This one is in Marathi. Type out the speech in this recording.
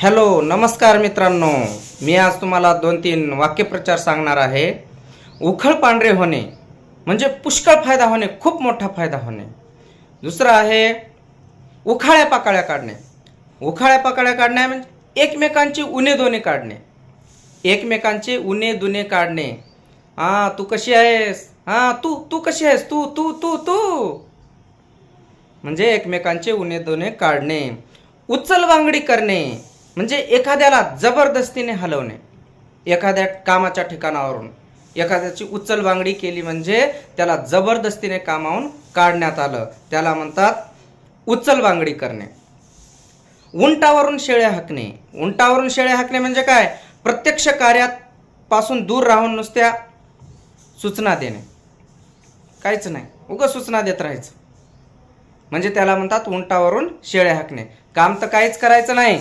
हॅलो नमस्कार मित्रांनो, मी आज तुम्हाला 2-3 वाक्यप्रचार सांगणार आहे. उखळ पांढरे होणे म्हणजे पुष्कळ फायदा होणे, खूप मोठा फायदा होणे. दुसरं आहे उखाळ्या पाकाळ्या काढणे. उखाळ्या पाकाळ्या काढणे म्हणजे एकमेकांची उणे दोने काढणे. एकमेकांचे उणे दुने काढणे. तू कशी आहेस, तू तू कशी आहेस, तू तू तू तू म्हणजे एकमेकांचे उणे दोने काढणे. उचलबांगडी करणे म्हणजे एखाद्याला जबरदस्तीने हलवणे. एखाद्या कामाच्या ठिकाणावरून एखाद्याची उचलबांगडी केली म्हणजे त्याला जबरदस्तीने कामावून काढण्यात आलं, त्याला म्हणतात उचलबांगडी करणे. उंटावरून शेळ्या हाकणे. उंटावरून शेळ्या हाकणे म्हणजे काय? प्रत्यक्ष कार्यात पासून दूर राहून नुसत्या सूचना देणे, काहीच नाही, उगाच सूचना देत राहायचं म्हणजे त्याला म्हणतात उंटावरून शेळ्या हाकणे. काम तर काहीच करायचं नाही,